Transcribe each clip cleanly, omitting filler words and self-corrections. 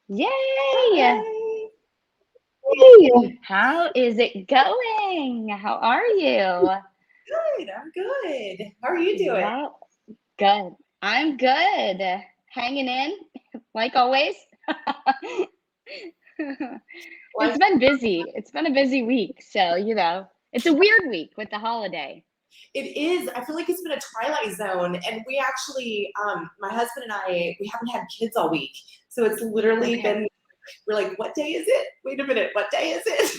Yay! Hi. Hey, how is it going? How are you? Good. I'm good. How are you doing? Well, good. I'm good. Hanging in, like always. Well, It's been busy. It's been a busy week. So, it's a weird week with the holiday. it is. I feel like it's been a twilight zone, and we actually, my husband and I, we haven't had kids all week, so it's literally Okay. been. We're like, what day is it? Wait a minute, what day is it?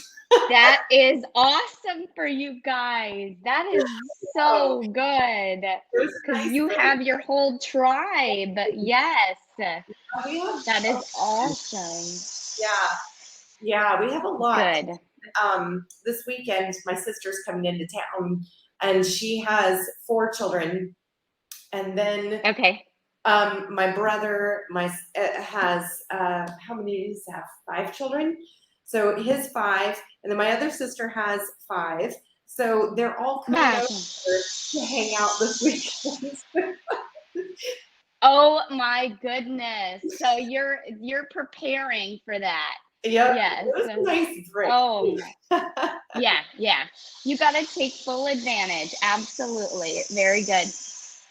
That is awesome for you guys. That is Oh, so good it was a because nice you break. have your whole tribe. Yes, We have, that is awesome. yeah, yeah, we have a lot. Good. This weekend, my sister's coming into town, and she has 4 children, and then Okay. my brother has how many does he have? 5 children. So his 5, and then my other sister has 5. So they're all coming over Awesome. to hang out this weekend. Oh my goodness. So you're preparing for that. Yep, Yes. it was a nice break. Oh my. Yeah, yeah. You got to take full advantage. Absolutely. Very good.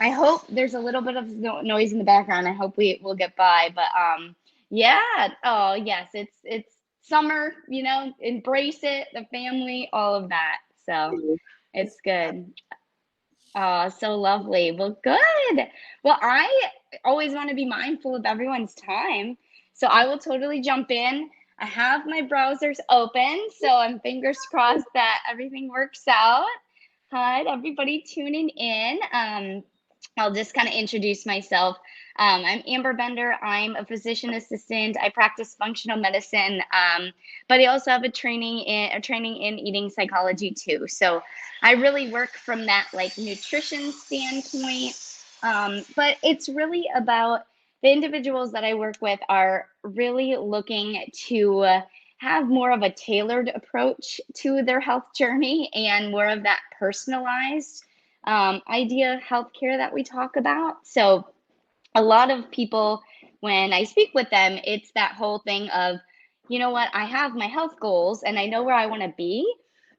I hope there's a little bit of noise in the background. I hope we will get by, but yeah. Oh, yes. It's summer, embrace it, the family, all of that. So, it's good. Oh, so lovely. Well, good. Well, I always want to be mindful of everyone's time. So I will totally jump in. I have my browsers open, so I'm fingers crossed that everything works out. Hi, everybody tuning in. I'll just kind of introduce myself. I'm Amber Bender. I'm a physician assistant. I practice functional medicine, but I also have a training in eating psychology too. So I really work from that like nutrition standpoint. But it's really about the individuals that I work with are really looking to have more of a tailored approach to their health journey and more of that personalized idea of healthcare that we talk about. So a lot of people, when I speak with them, it's that whole thing of, you know what, I have my health goals and I know where I want to be,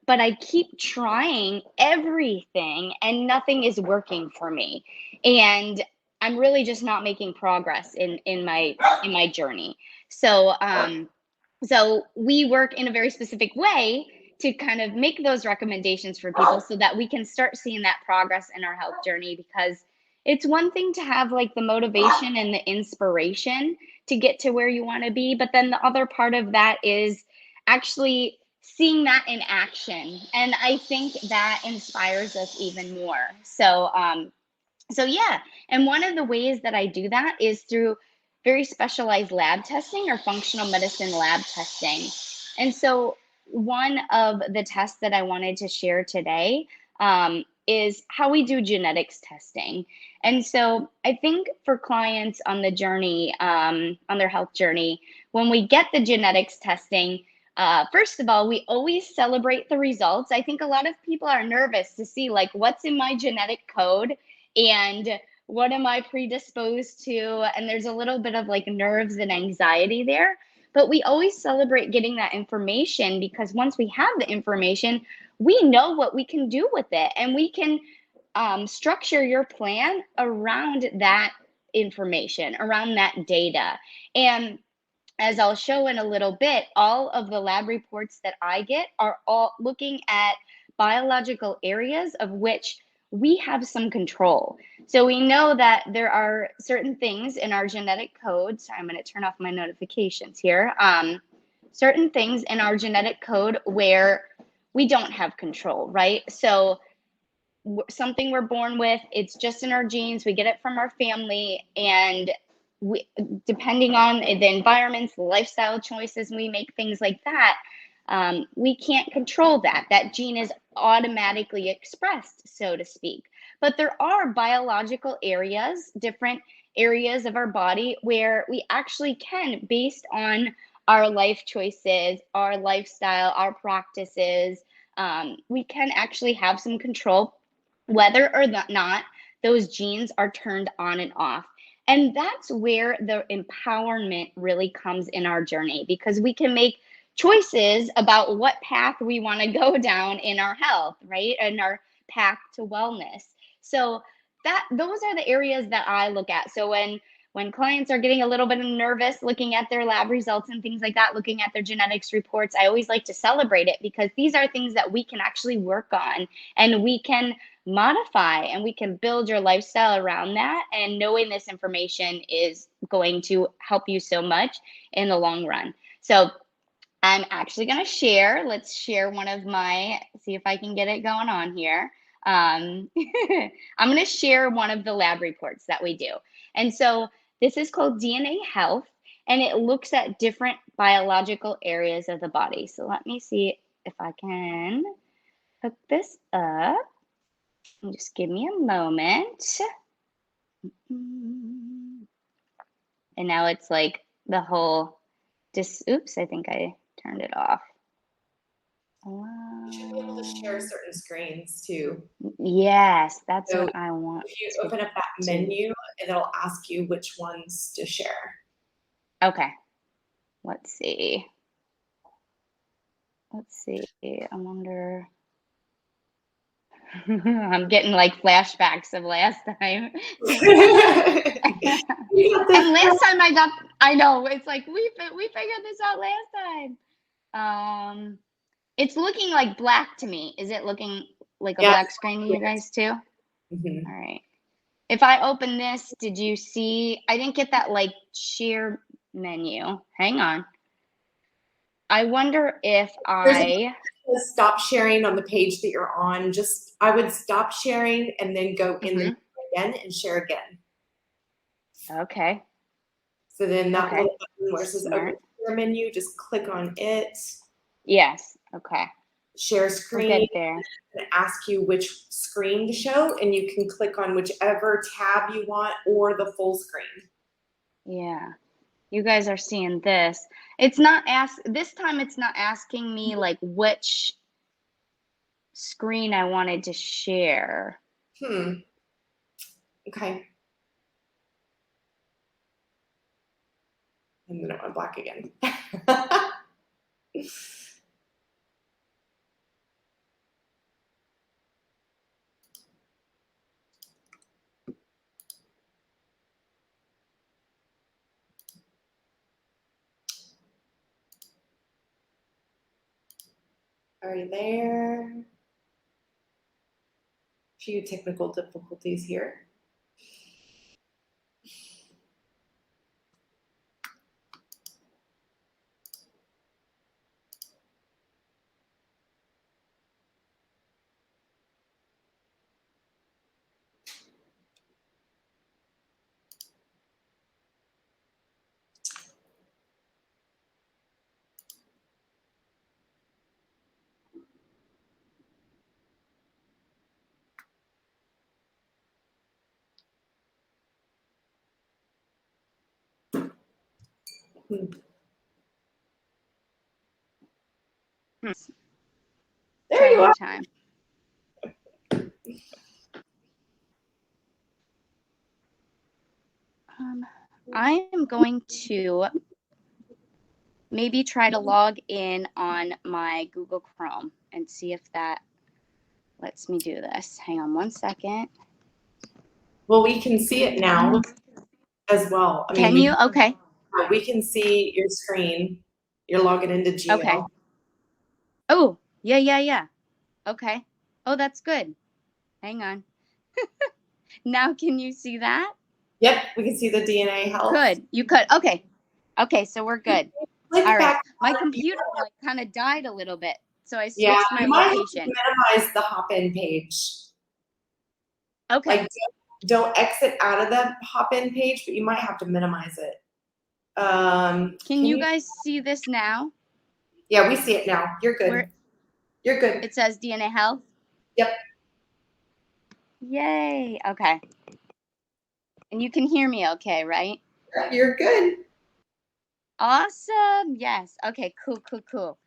but I keep trying everything and nothing is working for me. And I'm really just not making progress in my journey. So we work in a very specific way to kind of make those recommendations for people so that we can start seeing that progress in our health journey because it's one thing to have like the motivation and the inspiration to get to where you want to be, but then the other part of that is actually seeing that in action. And I think that inspires us even more. So yeah, and one of the ways that I do that is through very specialized lab testing or functional medicine lab testing. And so one of the tests that I wanted to share today is how we do genetics testing. And so I think for clients on the journey, on their health journey, when we get the genetics testing, first of all, we always celebrate the results. I think a lot of people are nervous to see like what's in my genetic code and what am I predisposed to? And there's a little bit of like nerves and anxiety there. But we always celebrate getting that information because once we have the information, we know what we can do with it and we can structure your plan around that information, around that data. And as I'll show in a little bit, all of the lab reports that I get are all looking at biological areas of which we have some control. So we know that there are certain things in our genetic code. Sorry, I'm going to turn off my notifications here. Certain things in our genetic code where we don't have control, right? So something we're born with, it's just in our genes, we get it from our family, and we, depending on the environments, the lifestyle choices we make, things like that, we can't control that. That gene is automatically expressed, so to speak. But there are biological areas, different areas of our body where we actually can, based on our life choices, our lifestyle, our practices, we can actually have some control whether or not those genes are turned on and off. And that's where the empowerment really comes in our journey, because we can make choices about what path we want to go down in our health, right? And our path to wellness. So that those are the areas that I look at. So when clients are getting a little bit nervous looking at their lab results and things like that, looking at their genetics reports, I always like to celebrate it, because these are things that we can actually work on, and we can modify, and we can build your lifestyle around that. And knowing this information is going to help you so much in the long run. So I'm actually going to share. Let's share one of my, see if I can get it going on here. I'm going to share one of the lab reports that we do. And so this is called DNA Health, and it looks at different biological areas of the body. So let me see if I can hook this up. Just give me a moment. And now it's like the whole, oops, I think I turned it off. You should be able to share certain screens too. Yes, that's So what I want. if you open up that menu, it'll ask you which ones to share. Okay. Let's see. I wonder. I'm getting like flashbacks of last time. And last time I know, it's like we figured this out last time. It's looking like black to me. Is it looking like a black screen to you guys too? Mm-hmm. All right. If I open this, did you see? I didn't get that like share menu. Hang on. I wonder if stop sharing on the page that you're on. I would stop sharing and then go in the again and share again. Okay. So then that little button where it says open share menu, just click on it. Yes. Okay. Share screen. We'll get there. And ask you which screen to show, and you can click on whichever tab you want or the full screen. Yeah. You guys are seeing this. It's not this time it's not asking me like which screen I wanted to share. Okay. And then it went black again. Are you there? Few technical difficulties here. There you are. Time. I am going to maybe try to log in on my Google Chrome and see if that lets me do this. Hang on one second. Well, we can see it now as well. Can you? Okay. We can see your screen. You're logging into Gmail. Okay. Oh, yeah. Okay. Oh, that's good. Hang on. Now can you see that? Yep, we can see the DNA Health. Good. You could. Okay. Okay, so we're good. All right. My computer like kind of died a little bit, so I switched my location. Minimize the hop-in page. Okay. Like, don't exit out of the hop-in page, but you might have to minimize it. Can you guys see this now? Yeah, we see it now. You're good. You're good. It says DNA Health? Yep. Yay. Okay. And you can hear me okay, right? You're good. Awesome. Yes. Okay, cool.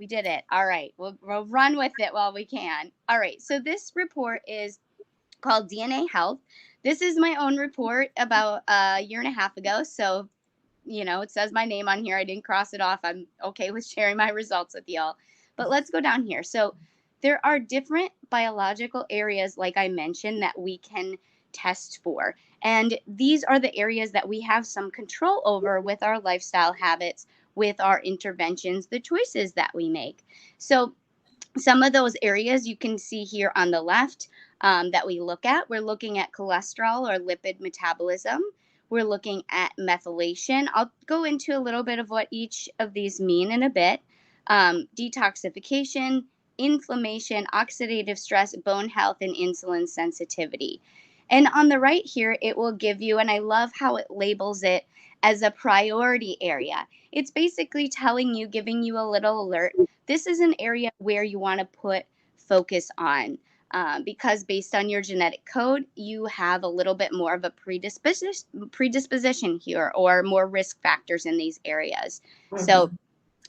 We did it. All right. We'll run with it while we can. All right. So this report is called DNA Health. this is my own report about a year and a half ago. So, it says my name on here. I didn't cross it off. I'm okay with sharing my results with y'all. But let's go down here. So there are different biological areas, like I mentioned, that we can test for. And these are the areas that we have some control over with our lifestyle habits, with our interventions, the choices that we make. So some of those areas you can see here on the left that we look at. We're looking at cholesterol or lipid metabolism. We're looking at methylation. I'll go into a little bit of what each of these mean in a bit. Detoxification, inflammation, oxidative stress, bone health, and insulin sensitivity. And on the right here, it will give you, and I love how it labels it as a priority area. It's basically telling you, giving you a little alert. This is an area where you want to put focus on. Because based on your genetic code, you have a little bit more of a predisposition here, or more risk factors in these areas. Mm-hmm. So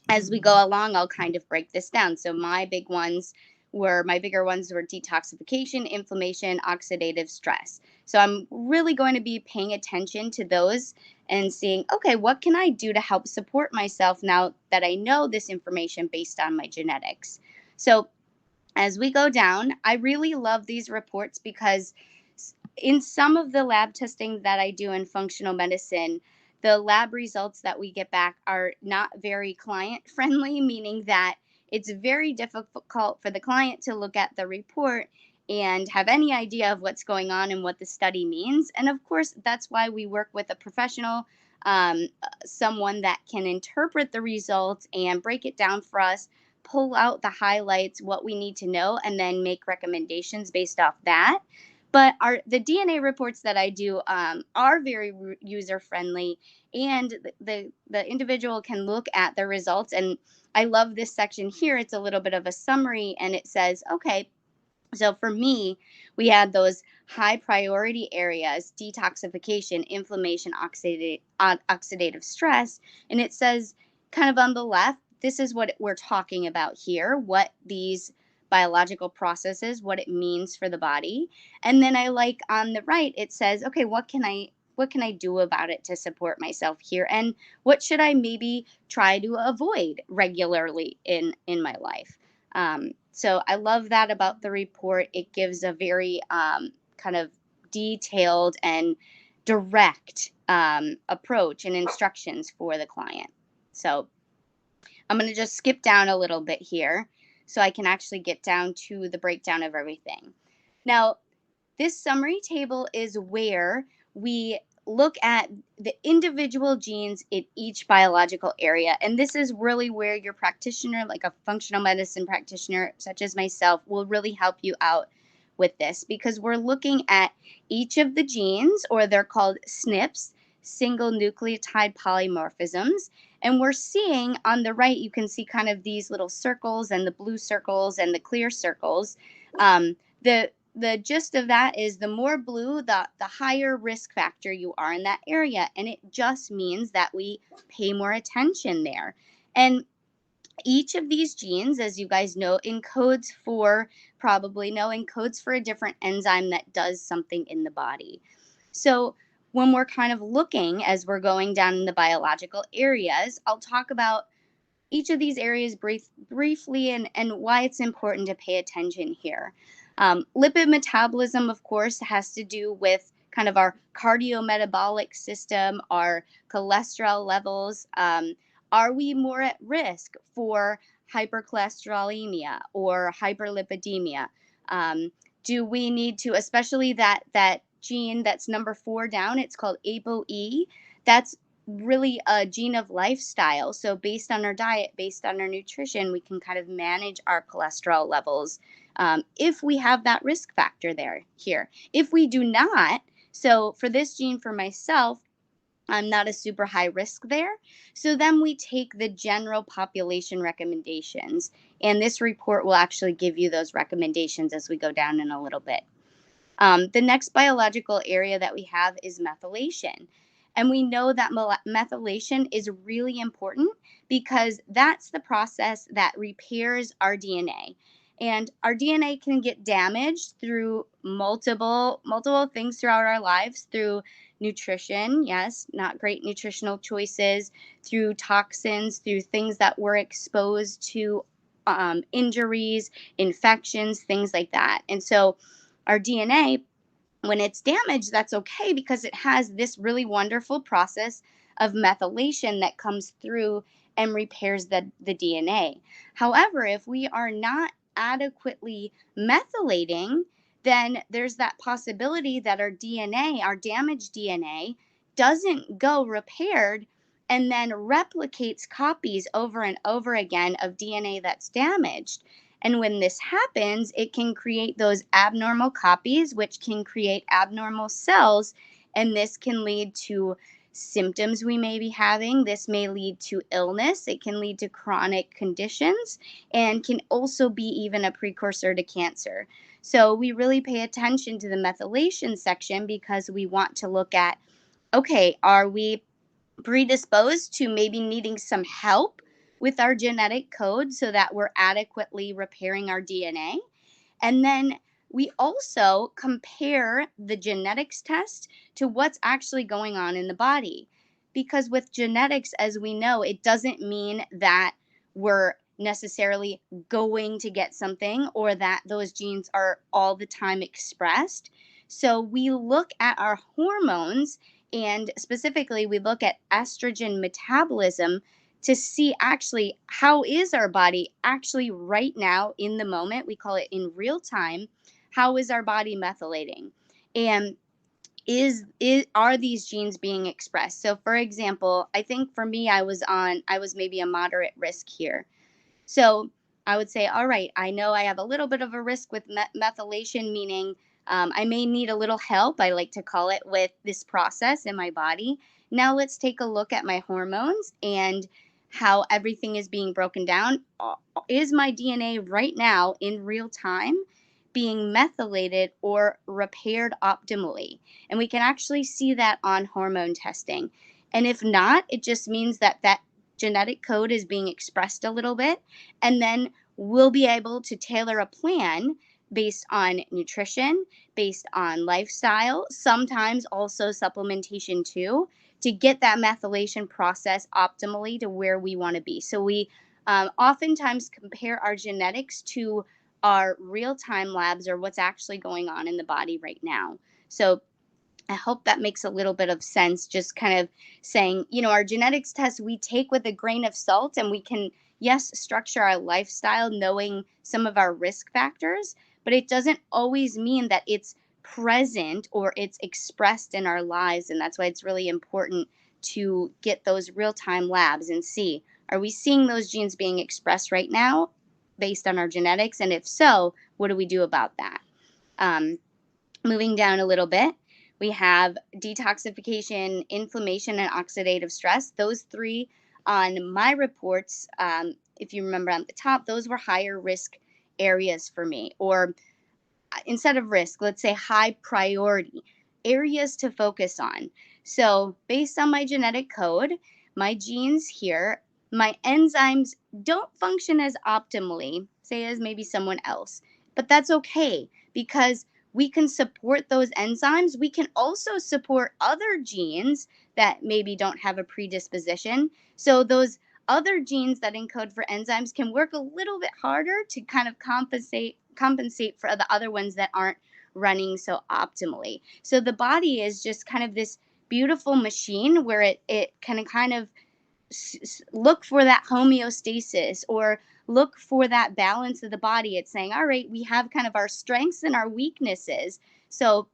as we go along, I'll kind of break this down. So my bigger ones were detoxification, inflammation, oxidative stress. So I'm really going to be paying attention to those and seeing, okay, what can I do to help support myself now that I know this information based on my genetics? So as we go down, I really love these reports because in some of the lab testing that I do in functional medicine, the lab results that we get back are not very client friendly, meaning that it's very difficult for the client to look at the report and have any idea of what's going on and what the study means. And of course, that's why we work with a professional, someone that can interpret the results and break it down for us, pull out the highlights, what we need to know, and then make recommendations based off that. But the DNA reports that I do are very user friendly, and the individual can look at the results. And I love this section here. It's a little bit of a summary, and it says, okay, so for me, we had those high priority areas: detoxification, inflammation, oxidative stress. And it says kind of on the left, this is what we're talking about here, what these biological processes, what it means for the body. And then I like on the right, it says, okay, what can I do about it to support myself here? And what should I maybe try to avoid regularly in my life? So I love that about the report. It gives a very kind of detailed and direct approach and instructions for the client. So I'm going to just skip down a little bit here so I can actually get down to the breakdown of everything. Now, this summary table is where we look at the individual genes in each biological area. And this is really where your practitioner, like a functional medicine practitioner such as myself, will really help you out with this, because we're looking at each of the genes, or they're called SNPs, single nucleotide polymorphisms. And we're seeing on the right, you can see kind of these little circles and the blue circles and the clear circles. The gist of that is the more blue, the higher risk factor you are in that area. And it just means that we pay more attention there. And each of these genes, as you guys know, encodes for a different enzyme that does something in the body. So when we're kind of looking, as we're going down in the biological areas, I'll talk about each of these areas briefly and why it's important to pay attention here. Lipid metabolism, of course, has to do with kind of our cardiometabolic system, our cholesterol levels. Are we more at risk for hypercholesterolemia or hyperlipidemia? Do we need to, especially that gene that's number 4 down, it's called ApoE. That's really a gene of lifestyle. So based on our diet, based on our nutrition, we can kind of manage our cholesterol levels if we have that risk factor here. If we do not, so for this gene for myself, I'm not a super high risk there. So then we take the general population recommendations, and this report will actually give you those recommendations as we go down in a little bit. The next biological area that we have is methylation. And we know that methylation is really important because that's the process that repairs our DNA. And our DNA can get damaged through multiple things throughout our lives, through nutrition, yes, not great nutritional choices, through toxins, through things that we're exposed to, injuries, infections, things like that. And so our DNA, when it's damaged, that's okay because it has this really wonderful process of methylation that comes through and repairs the DNA. However, if we are not adequately methylating, then there's that possibility that our DNA, our damaged DNA, doesn't go repaired and then replicates copies over and over again of DNA that's damaged. And when this happens, it can create those abnormal copies, which can create abnormal cells. And this can lead to symptoms we may be having. This may lead to illness. It can lead to chronic conditions and can also be even a precursor to cancer. So we really pay attention to the methylation section because we want to look at, okay, are we predisposed to maybe needing some help with our genetic code so that we're adequately repairing our DNA? And then we also compare the genetics test to what's actually going on in the body. Because with genetics, as we know, it doesn't mean that we're necessarily going to get something or that those genes are all the time expressed. So we look at our hormones, and specifically we look at estrogen metabolism to see actually how is our body actually right now in the moment. We call it in real time. How is our body methylating? And is are these genes being expressed? So for example, I think for me, I was maybe a moderate risk here. So I would say, all right, I know I have a little bit of a risk with methylation, meaning I may need a little help, I like to call it, with this process in my body. Now let's take a look at my hormones and how everything is being broken down. Is my DNA right now in real time being methylated or repaired optimally? And we can actually see that on hormone testing. And if not, it just means that that genetic code is being expressed a little bit. And then we'll be able to tailor a plan based on nutrition, based on lifestyle, sometimes also supplementation too, to get that methylation process optimally to where we want to be. So we oftentimes compare our genetics to our real time labs or what's actually going on in the body right now. So I hope that makes a little bit of sense. Just kind of saying, our genetics test we take with a grain of salt, and we can, yes, structure our lifestyle knowing some of our risk factors, but it doesn't always mean that it's present or it's expressed in our lives. And that's why it's really important to get those real time labs and see, are we seeing those genes being expressed right now based on our genetics? And if so, what do we do about that? Um, Moving down a little bit, we have detoxification, inflammation, and oxidative stress. Those three on my reports, if you remember on the top, those were higher risk areas for me. Or instead of risk, let's say high priority areas to focus on. So, based on my genetic code, my genes here, my enzymes don't function as optimally, say, as maybe someone else. But that's okay because we can support those enzymes. We can also support other genes that maybe don't have a predisposition. So, those other genes that encode for enzymes can work a little bit harder to kind of compensate for the other ones that aren't running so optimally. So the body is just kind of this beautiful machine where it can kind of look for that homeostasis or look for that balance of the body. It's saying, all right, we have kind of our strengths and our weaknesses. So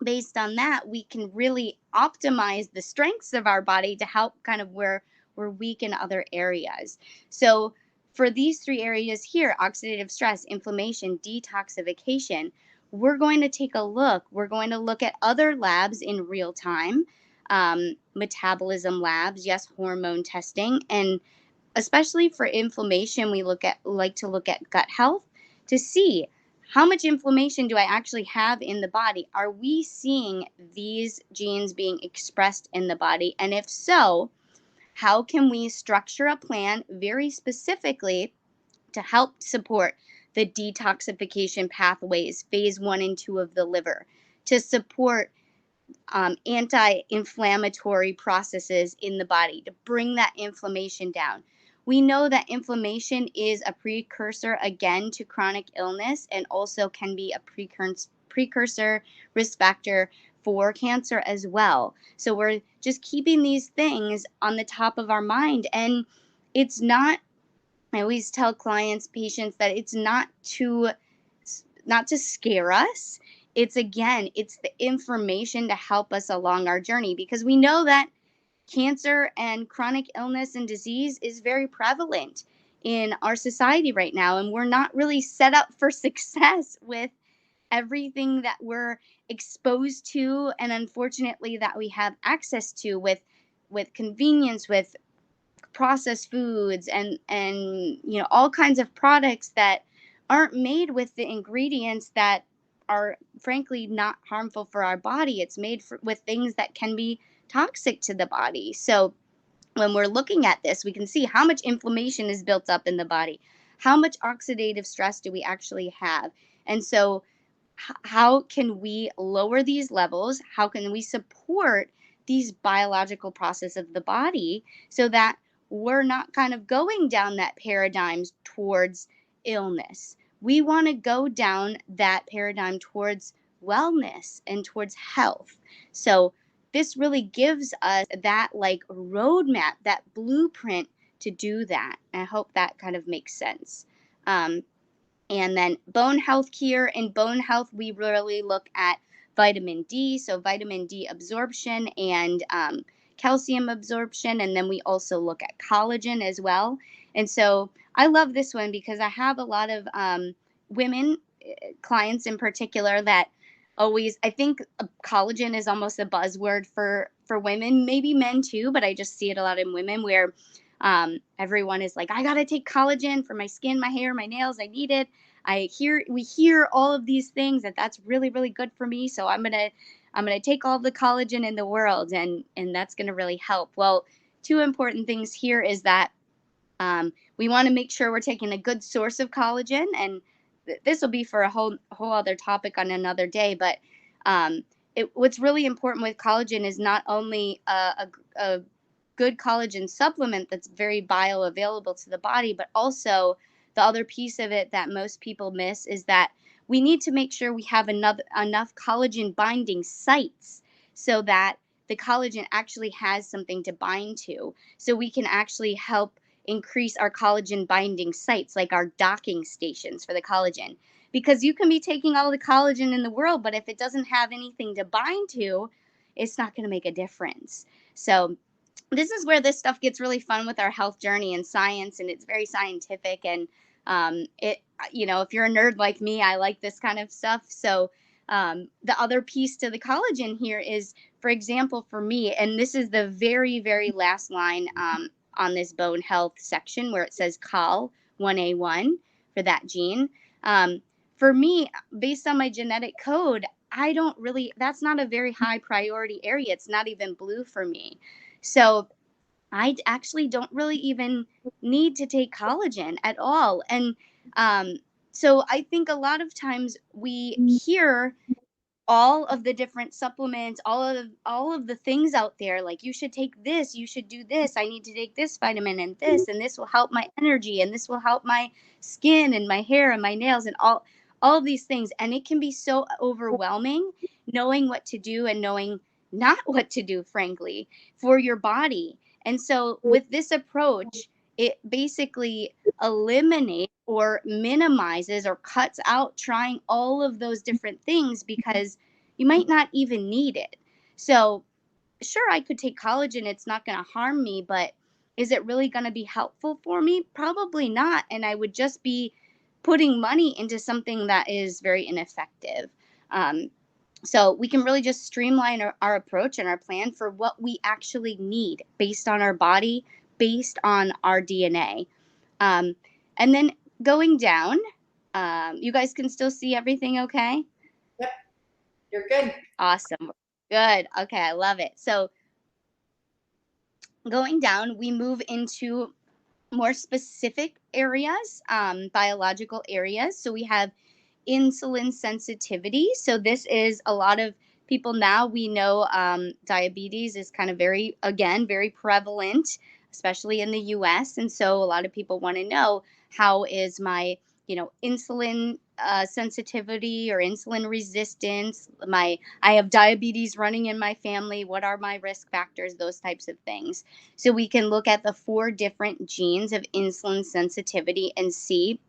based on that, we can really optimize the strengths of our body to help kind of where we're weak in other areas. So for these three areas here, oxidative stress, inflammation, detoxification, we're going to take a look. We're going to look at other labs in real time, metabolism labs, yes, hormone testing, and especially for inflammation, we like to look at gut health to see how much inflammation do I actually have in the body? Are we seeing these genes being expressed in the body? And if so, how can we structure a plan very specifically to help support the detoxification pathways, phase 1 and 2 of the liver, to support anti-inflammatory processes in the body to bring that inflammation down. We know that inflammation is a precursor again to chronic illness and also can be a precursor risk factor for cancer as well. So we're just keeping these things on the top of our mind. And it's not, I always tell clients, patients, that it's not to scare us. It's, again, it's the information to help us along our journey, because we know that cancer and chronic illness and disease is very prevalent in our society right now, and we're not really set up for success with everything that we're exposed to, and unfortunately that we have access to, with convenience, with processed foods, and all kinds of products that aren't made with the ingredients that are frankly not harmful for our body. It's made with things that can be toxic to the body. So when we're looking at this, we can see how much inflammation is built up in the body, how much oxidative stress do we actually have. And so how can we lower these levels? How can we support these biological processes of the body so that we're not kind of going down that paradigm towards illness? We want to go down that paradigm towards wellness and towards health. So this really gives us that like roadmap, that blueprint to do that. I hope that kind of makes sense. And then bone health here. In bone health, we really look at vitamin D, so vitamin D absorption and calcium absorption. And then we also look at collagen as well. And so I love this one because I have a lot of women clients in particular that always, I think collagen is almost a buzzword for women, maybe men too, but I just see it a lot in women where everyone is like, I got to take collagen for my skin, my hair, my nails. I need it. We hear all of these things that's really, really good for me. So I'm going to take all the collagen in the world, and that's going to really help. Well, two important things here is that we want to make sure we're taking a good source of collagen, and this will be for a whole other topic on another day. But what's really important with collagen is not only a good collagen supplement that's very bioavailable to the body, but also the other piece of it that most people miss is that we need to make sure we have enough collagen binding sites so that the collagen actually has something to bind to, so we can actually help increase our collagen binding sites, like our docking stations for the collagen. Because you can be taking all the collagen in the world, but if it doesn't have anything to bind to, it's not going to make a difference. So this is where this stuff gets really fun with our health journey and science, and it's very scientific. And if you're a nerd like me, I like this kind of stuff. So the other piece to the collagen here is, for example, for me, and this is the very, very last line on this bone health section where it says Col 1A1 for that gene. For me, based on my genetic code, that's not a very high priority area. It's not even blue for me. So I actually don't really even need to take collagen at all. And so I think a lot of times we hear all of the different supplements, all of the things out there, like you should take this, you should do this, I need to take this vitamin and this will help my energy, and this will help my skin and my hair and my nails and all of these things. And it can be so overwhelming knowing what to do and knowing not what to do, frankly, for your body. And so with this approach, it basically eliminates or minimizes or cuts out trying all of those different things, because you might not even need it. So sure, I could take collagen, it's not going to harm me, but is it really going to be helpful for me? Probably not. And I would just be putting money into something that is very ineffective. So we can really just streamline our approach and our plan for what we actually need based on our body, based on our DNA. And then going down, you guys can still see everything okay? Yep, you're good. Awesome. Good. Okay, I love it. So going down, we move into more specific areas, biological areas. So we have insulin sensitivity. So this is a lot of people now, we know diabetes is kind of very, again, very prevalent, especially in the US. And so a lot of people want to know, how is my, insulin sensitivity or insulin resistance? I have diabetes running in my family. What are my risk factors? Those types of things. So we can look at the 4 different genes of insulin sensitivity and see,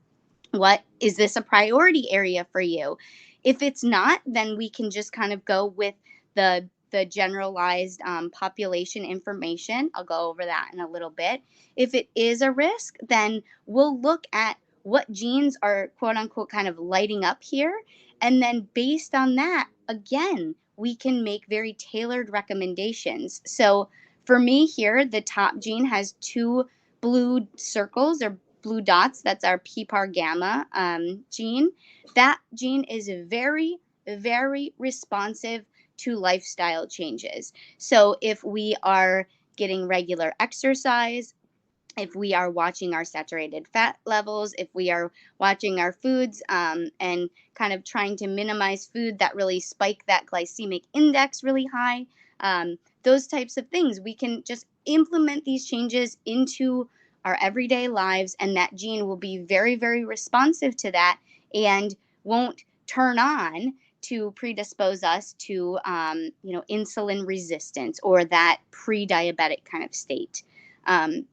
what is this a priority area for you? If it's not, then we can just kind of go with the generalized population information. I'll go over that in a little bit. If it is a risk, then we'll look at what genes are quote unquote kind of lighting up here. And then based on that, again, we can make very tailored recommendations. So for me here, the top gene has 2 blue circles or blue dots. That's our PPAR gamma gene. That gene is very, very responsive to lifestyle changes. So if we are getting regular exercise, if we are watching our saturated fat levels, if we are watching our foods and kind of trying to minimize food that really spike that glycemic index really high, those types of things, we can just implement these changes into our everyday lives, and that gene will be very, very responsive to that and won't turn on to predispose us to, insulin resistance or that pre-diabetic kind of state. Um,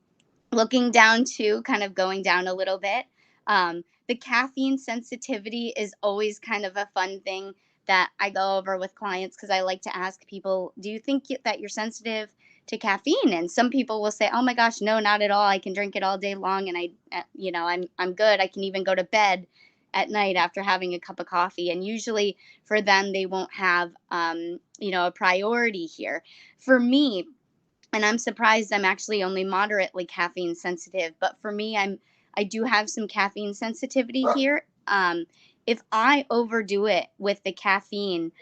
Looking down to kind of going down a little bit, the caffeine sensitivity is always kind of a fun thing that I go over with clients, because I like to ask people, do you think that you're sensitive to caffeine? And some people will say, oh my gosh, no, not at all. I can drink it all day long, and I'm good. I can even go to bed at night after having a cup of coffee. And usually for them, they won't have a priority here. For me, and I'm surprised, I'm actually only moderately caffeine sensitive, but for me, I do have some caffeine sensitivity here. If I overdo it with the caffeine,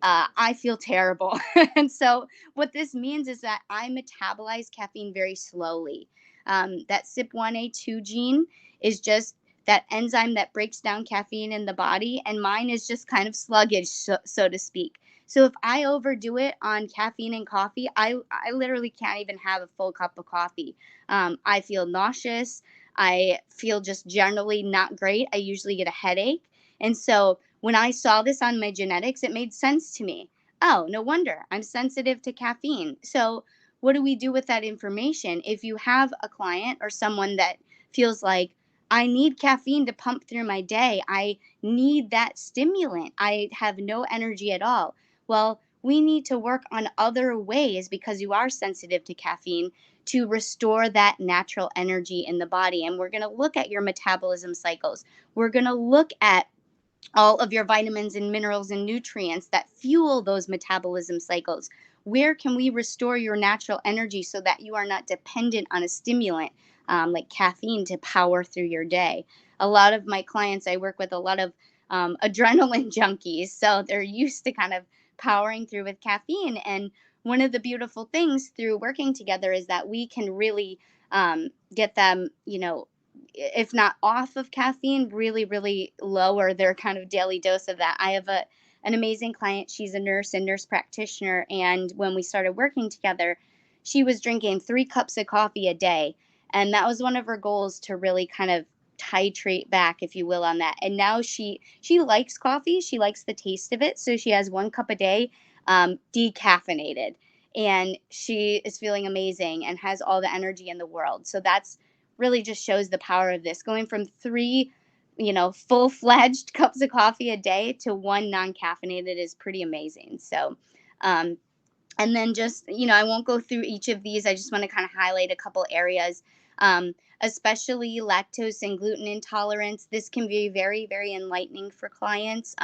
I feel terrible. And so what this means is that I metabolize caffeine very slowly. That CYP1A2 gene is just that enzyme that breaks down caffeine in the body, and mine is just kind of sluggish, so to speak. So if I overdo it on caffeine and coffee, I literally can't even have a full cup of coffee. I feel nauseous. I feel just generally not great. I usually get a headache. And so when I saw this on my genetics, it made sense to me. Oh, no wonder I'm sensitive to caffeine. So what do we do with that information? If you have a client or someone that feels like, I need caffeine to pump through my day, I need that stimulant, I have no energy at all. Well, we need to work on other ways, because you are sensitive to caffeine, to restore that natural energy in the body. And we're going to look at your metabolism cycles. We're going to look at all of your vitamins and minerals and nutrients that fuel those metabolism cycles. Where can we restore your natural energy so that you are not dependent on a stimulant like caffeine to power through your day? A lot of my clients, I work with a lot of adrenaline junkies, so they're used to kind of powering through with caffeine. And one of the beautiful things through working together is that we can really get them, if not off of caffeine, really, really lower their kind of daily dose of that. I have an amazing client. She's a nurse and nurse practitioner. And when we started working together, she was drinking 3 cups of coffee a day. And that was one of her goals, to really kind of titrate back, if you will, on that. And now she likes coffee. She likes the taste of it. So she has 1 cup a day, decaffeinated. And she is feeling amazing and has all the energy in the world. So that's really just shows the power of this, going from 3 full-fledged cups of coffee a day to 1 non-caffeinated is pretty amazing. So um, and then just, I won't go through each of these. I just want to kind of highlight a couple areas, um, especially lactose and gluten intolerance. This can be very, very enlightening for clients.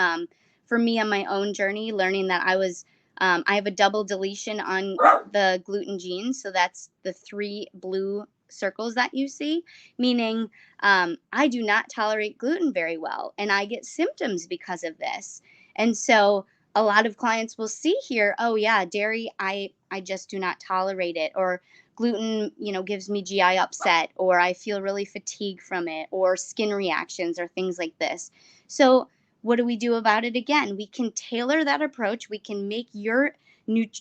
For me, on my own journey, learning that I have a double deletion on the gluten gene. So that's the 3 blue circles that you see, meaning I do not tolerate gluten very well, and I get symptoms because of this. And so a lot of clients will see here, oh yeah, dairy, I just do not tolerate it. Or gluten, gives me GI upset, or I feel really fatigued from it, or skin reactions, or things like this. So, what do we do about it? Again, we can tailor that approach. We can make your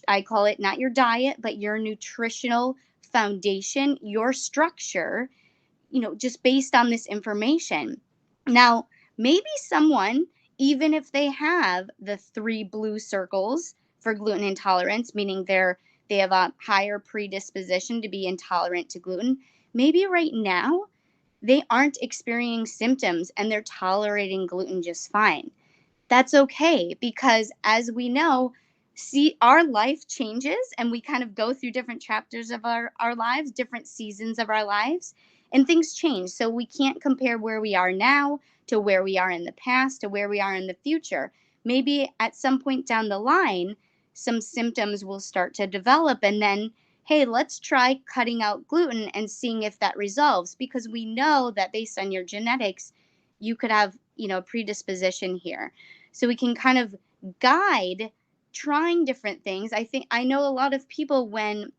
I call it not your diet, but your nutritional foundation, your structure, just based on this information. Now, maybe someone, even if they have the 3 blue circles for gluten intolerance, meaning they have a higher predisposition to be intolerant to gluten, maybe right now they aren't experiencing symptoms and they're tolerating gluten just fine. That's okay, because as we know, see, our life changes and we kind of go through different chapters of our lives, different seasons of our lives, and things change. So we can't compare where we are now to where we are in the past to where we are in the future. Maybe at some point down the line, some symptoms will start to develop, and then, hey, let's try cutting out gluten and seeing if that resolves, because we know that based on your genetics, you could have, a predisposition here. So we can kind of guide trying different things. I know a lot of people, when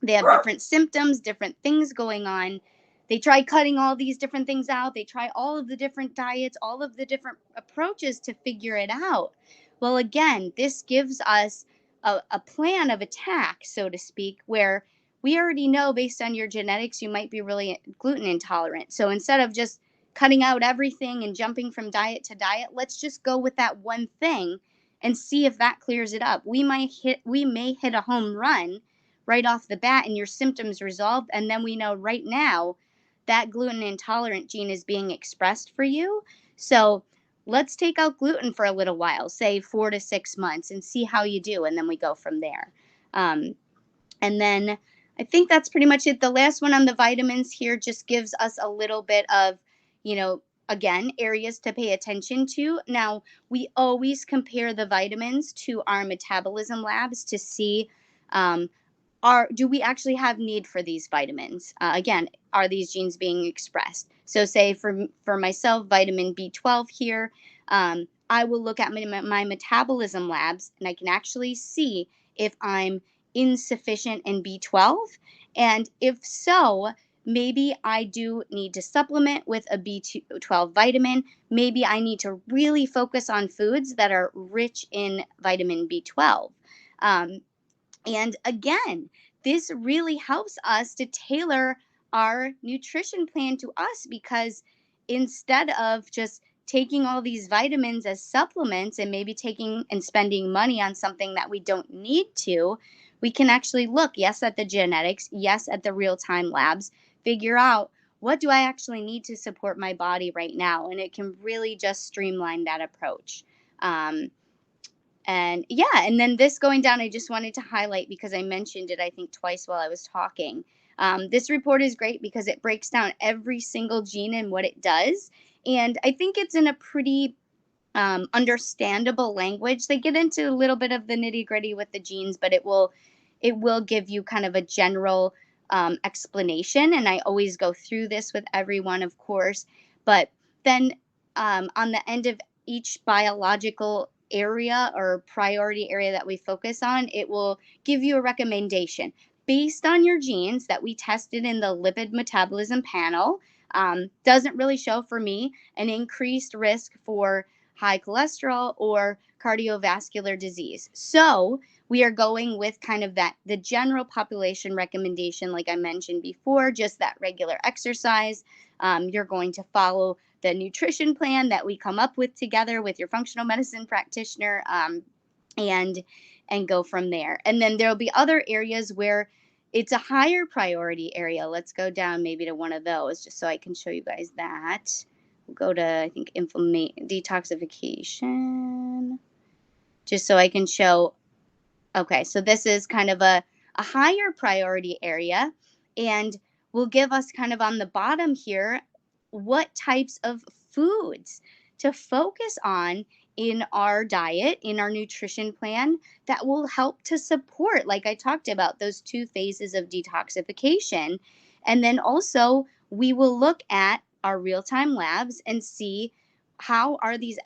they have different symptoms, different things going on, they try cutting all these different things out. They try all of the different diets, all of the different approaches to figure it out. Well, again, this gives us a plan of attack, so to speak, where we already know based on your genetics, you might be really gluten intolerant. So instead of just cutting out everything and jumping from diet to diet, let's just go with that one thing and see if that clears it up. We may hit a home run right off the bat and your symptoms resolved, and then we know right now that gluten intolerant gene is being expressed for you. So let's take out gluten for a little while, say 4 to 6 months, and see how you do, and then we go from there. And then I think that's pretty much it. The last one on the vitamins here just gives us a little bit of, again, areas to pay attention to. Now, we always compare the vitamins to our metabolism labs to see, do we actually have need for these vitamins? Again, are these genes being expressed? So say for myself, vitamin B12 here, I will look at my metabolism labs, and I can actually see if I'm insufficient in B12. And if so, maybe I do need to supplement with a B12 vitamin. Maybe I need to really focus on foods that are rich in vitamin B12. And again, this really helps us to tailor our nutrition plan to us, because instead of just taking all these vitamins as supplements and maybe taking and spending money on something that we don't need to, we can actually look, yes, at the genetics, yes, at the real time labs, figure out what do I actually need to support my body right now. And it can really just streamline that approach. And yeah, and then this going down, I just wanted to highlight because I mentioned it, I think, twice while I was talking. This report is great because it breaks down every single gene and what it does. And I think it's in a pretty understandable language. They get into a little bit of the nitty gritty with the genes, but it will give you kind of a general explanation. And I always go through this with everyone, of course. But then on the end of each biological area or priority area that we focus on, it will give you a recommendation based on your genes that we tested in the lipid metabolism panel. Doesn't really show for me an increased risk for high cholesterol or cardiovascular disease. So we are going with kind of the general population recommendation, like I mentioned before, just that regular exercise. You're going to follow the nutrition plan that we come up with together with your functional medicine practitioner, and go from there. And then there'll be other areas where it's a higher priority area. Let's go down maybe to one of those just so I can show you guys that. We'll go to, I think, detoxification, just so I can show. Okay, so this is kind of a higher priority area, and will give us kind of on the bottom here what types of foods to focus on in our diet, in our nutrition plan, that will help to support, like I talked about, those 2 phases of detoxification. And then also, we will look at our real-time labs and see how are these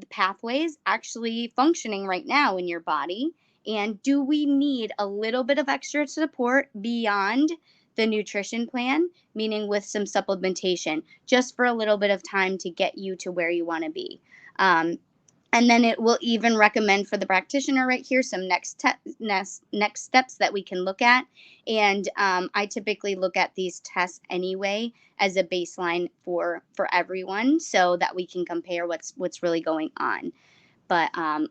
pathways actually functioning right now in your body, And do we need a little bit of extra support beyond the nutrition plan, meaning with some supplementation, just for a little bit of time to get you to where you want to be? And then it will even recommend for the practitioner right here some next steps that we can look at. And I typically look at these tests anyway as a baseline for everyone, so that we can compare what's really going on. But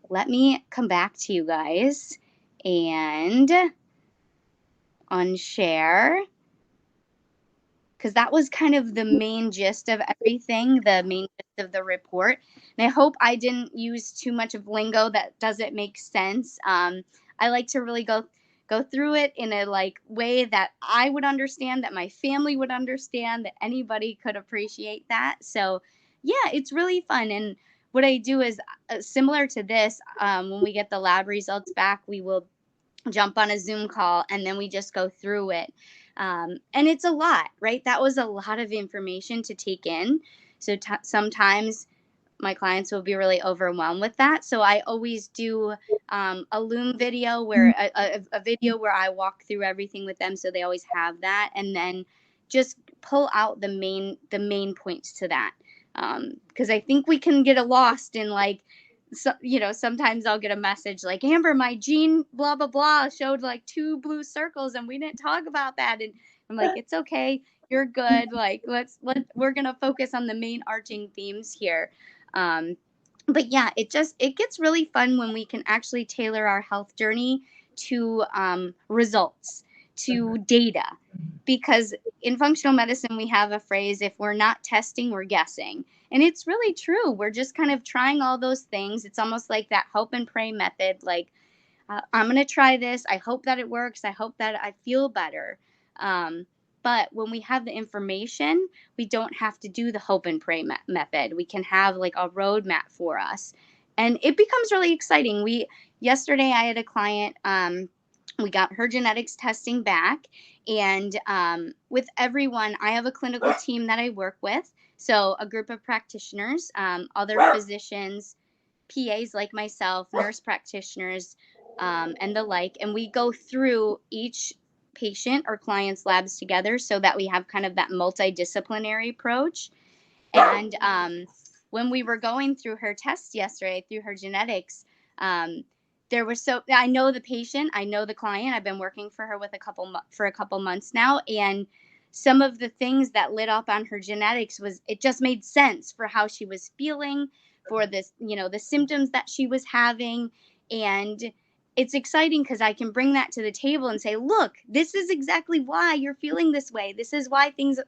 let me come back to you guys and unshare, because that was kind of the main gist of everything, the main gist of the report. And I hope I didn't use too much of lingo that doesn't make sense. I like to really go through it in a way that I would understand, that my family would understand, that anybody could appreciate that. So yeah, it's really fun. And what I do is similar to this. When we get the lab results back, we will jump on a Zoom call, and then we just go through it. And it's a lot, right? That was a lot of information to take in. So sometimes my clients will be really overwhelmed with that. So I always do a Loom video where a video where I walk through everything with them, so they always have that, and then just pull out the main points to that. Because I think we can get lost in so, sometimes I'll get a message like, Amber, my gene blah blah blah showed 2 blue circles and we didn't talk about that. And I'm like, it's okay, you're good. We're gonna focus on the main arching themes here. But yeah, it gets really fun when we can actually tailor our health journey to results, to data. Because in functional medicine, we have a phrase, if we're not testing, we're guessing. And it's really true. We're just kind of trying all those things. It's almost like that hope and pray method. I'm going to try this. I hope that it works. I hope that I feel better. But when we have the information, we don't have to do the hope and pray method. We can have a roadmap for us. And it becomes really exciting. Yesterday I had a client, we got her genetics testing back. And with everyone, I have a clinical team that I work with. So a group of practitioners, other physicians, PAs like myself, nurse practitioners, and the like. And we go through each patient or client's labs together so that we have kind of that multidisciplinary approach. And when we were going through her tests yesterday, through her genetics, I know the patient, I know the client. I've been working for her for a couple months now, and some of the things that lit up on her genetics it just made sense for how she was feeling, for this, the symptoms that she was having. And it's exciting because I can bring that to the table and say, look, this is exactly why you're feeling this way. This is why things,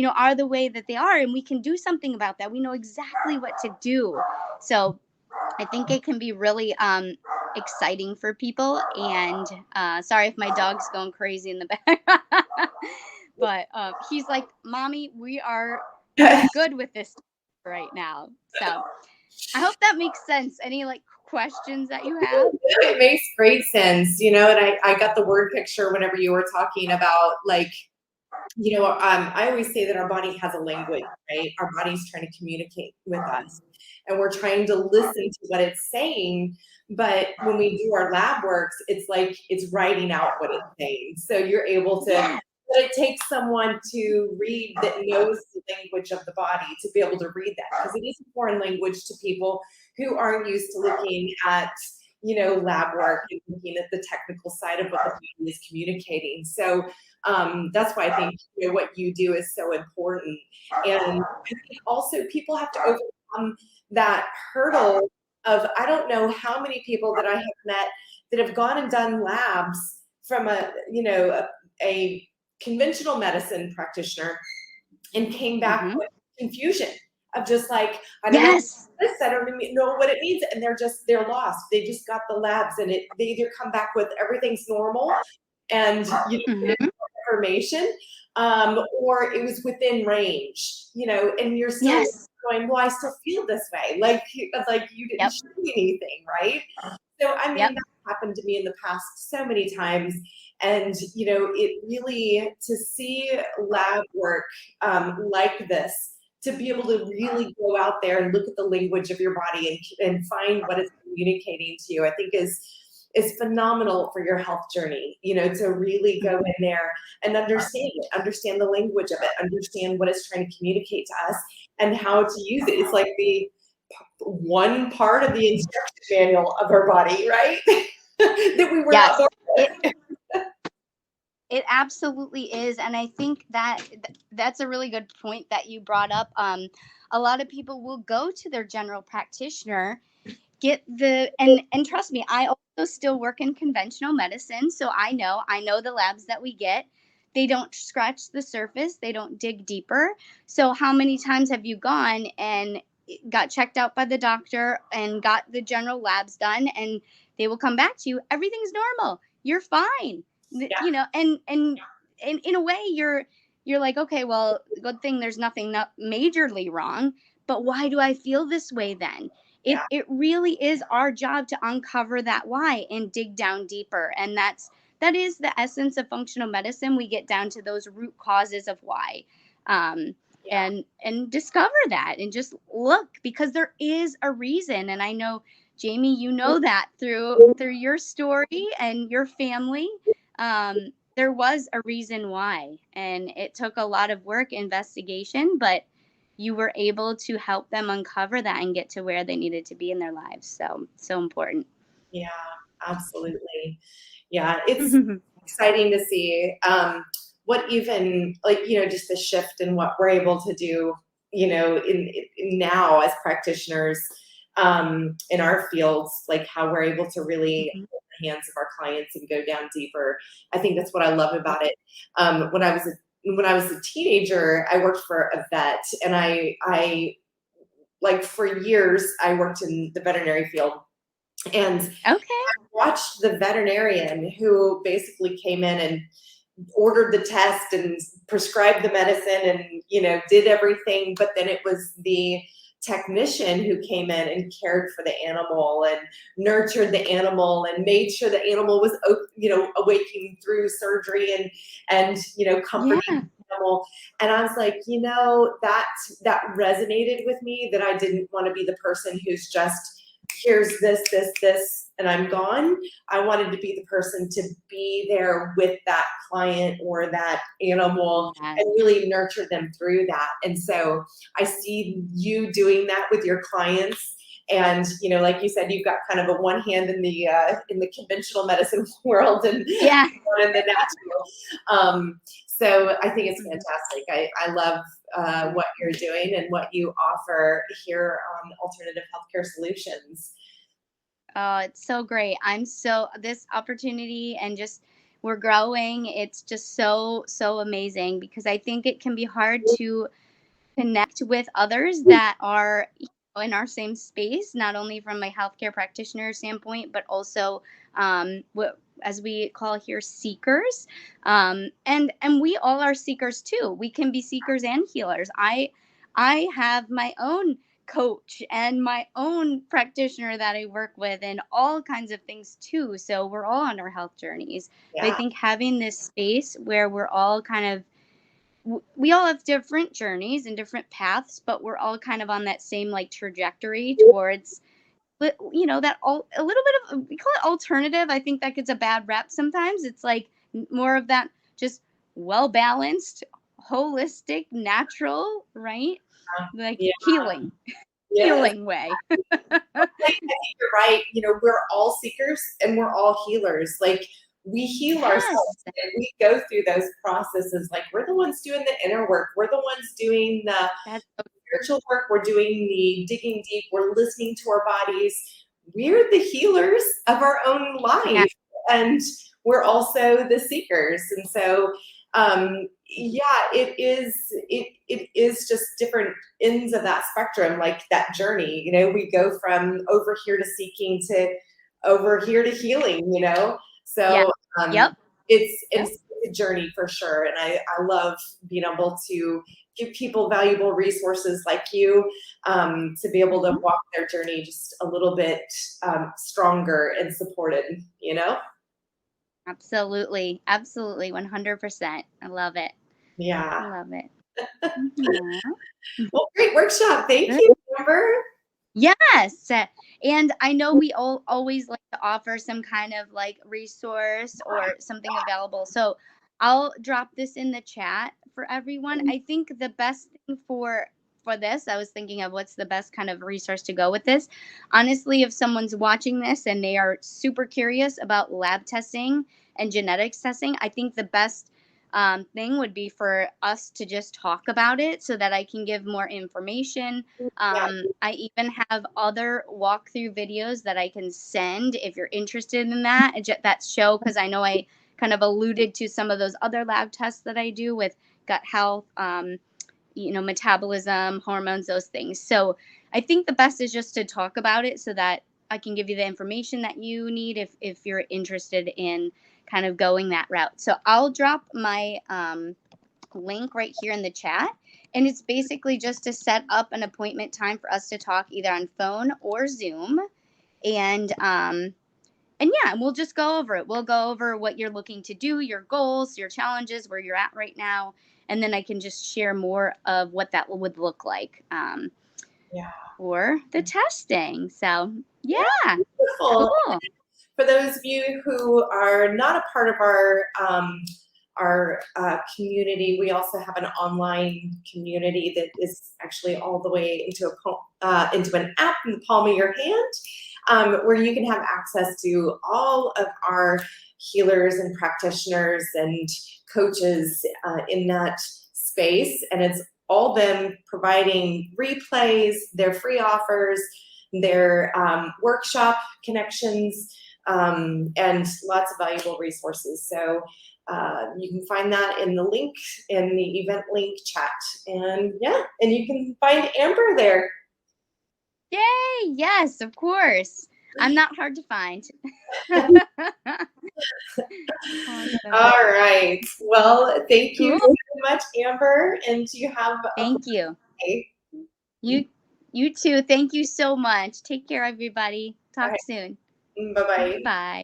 are the way that they are, and we can do something about that. We know exactly what to do. So I think it can be really exciting for people. And sorry if my dog's going crazy in the back. But he's like, Mommy, we are good with this right now. So I hope that makes sense. Any questions that you have? It makes great sense, and I got the word picture whenever you were talking about I always say that our body has a language, right? Our body's trying to communicate with us, and we're trying to listen to what it's saying. But when we do our lab works, it's like it's writing out what it's saying. So you're able to, but it takes someone to read that knows the language of the body to be able to read that, because it is a foreign language to people who aren't used to looking at lab work and looking at the technical side of what the body is communicating. So that's why I think what you do is so important. And I think also people have to overcome that hurdle of, I don't know how many people that I have met that have gone and done labs from a conventional medicine practitioner and came back with confusion of just I don't know this, I don't know what it means, and they're lost. They just got the labs, and they either come back with everything's normal and information, or it was within range, and you're still going, well, I still feel this way, like you didn't show me anything, right? So I mean, that happened to me in the past so many times. And it really, to see lab work like this, to be able to really go out there and look at the language of your body and find what it's communicating to you, I think is is phenomenal for your health journey, to really go in there and understand it, understand the language of it, understand what it's trying to communicate to us and how to use it. It's like the one part of the instruction manual of our body, right? That we were not born with. It absolutely is. And I think that that's a really good point that you brought up. A lot of people will go to their general practitioner, and trust me, I also still work in conventional medicine. So I know the labs that we get, they don't scratch the surface. They don't dig deeper. So how many times have you gone and got checked out by the doctor and got the general labs done, and they will come back to you, everything's normal, you're fine. Yeah. And in a way you're like, okay, well, good thing there's nothing majorly wrong, but why do I feel this way then? It really is our job to uncover that why and dig down deeper. And that is the essence of functional medicine. We get down to those root causes of why, and discover that and just look, because there is a reason. And I know, Jamie, you know that through your story and your family. There was a reason why, and it took a lot of work, investigation, but you were able to help them uncover that and get to where they needed to be in their lives. So important. Yeah, absolutely. Yeah, it's exciting to see what even just the shift in what we're able to do, in now as practitioners in our fields, like how we're able to really hold the hands of our clients and go down deeper. I think that's what I love about it. When I was a teenager, I worked for a vet, and I like for years I worked in the veterinary field, and I watched the veterinarian who basically came in and ordered the test and prescribed the medicine and did everything, but then it was the technician who came in and cared for the animal and nurtured the animal and made sure the animal was awaking through surgery and comforting the animal. And I was like, that resonated with me, that I didn't want to be the person who's just, here's this, and I'm gone. I wanted to be the person to be there with that client or that animal and really nurture them through that. And so I see you doing that with your clients. And, like you said, you've got kind of a one hand in the conventional medicine world and one in the natural. So I think it's fantastic. I love what you're doing and what you offer here on Alternative Healthcare Solutions. Oh, it's so great. This opportunity, and just we're growing. It's just so amazing, because I think it can be hard to connect with others that are in our same space, not only from a healthcare practitioner standpoint, but also what, as we call here, seekers. And we all are seekers too. We can be seekers and healers. I have my own coach and my own practitioner that I work with, and all kinds of things too. So we're all on our health journeys. But I think having this space where we're all we all have different journeys and different paths, but we're all kind of on that same trajectory towards, that a little bit of, we call it alternative. I think that gets a bad rep sometimes. It's like more of that just well-balanced, holistic, natural, right? Healing. Healing way. I think you're right. We're all seekers and we're all healers. Like, we heal ourselves and we go through those processes. Like, we're the ones doing the inner work. We're the ones doing the spiritual work. We're doing the digging deep. We're listening to our bodies. We're the healers of our own life, and we're also the seekers. And so, it is just different ends of that spectrum, like that journey. We go from over here to seeking to over here to healing. So it's a journey for sure. And I love being able to give people valuable resources like you, to be able to walk their journey just a little bit stronger and supported, Absolutely. 100%. I love it. Yeah. I love it. Well, great workshop. Thank you, Amber. Yes. And I know we all always like to offer some kind of like resource or something available. So I'll drop this in the chat for everyone. I think the best thing for this, I was thinking of what's the best kind of resource to go with this. Honestly, if someone's watching this and they are super curious about lab testing and genetics testing, I think the best thing would be for us to just talk about it so that I can give more information. Yeah. I even have other walkthrough videos that I can send if you're interested in that. That show, because I know I kind of alluded to some of those other lab tests that I do with gut health, metabolism, hormones, those things. So I think the best is just to talk about it so that I can give you the information that you need if you're interested in kind of going that route. So I'll drop my link right here in the chat. And it's basically just to set up an appointment time for us to talk either on phone or Zoom. And yeah, we'll just go over it. We'll go over what you're looking to do, your goals, your challenges, where you're at right now. And then I can just share more of what that would look like Yeah. for the testing. So Yeah. yeah, Beautiful. cool. For those of you who are not a part of our community, we also have an online community that is actually all the way into an app in the palm of your hand, where you can have access to all of our healers and practitioners and coaches in that space, and it's all them providing replays, their free offers, their workshop connections, and lots of valuable resources. So you can find that in the link, in the event link chat. And yeah, and you can find Amber there. Yay! Yes, of course. I'm not hard to find. Awesome. All right. Well, thank you Cool. so much, Amber. And you have a Thank you. day. You too. Thank you so much. Take care, everybody. All Talk right. soon. Bye-bye. Bye.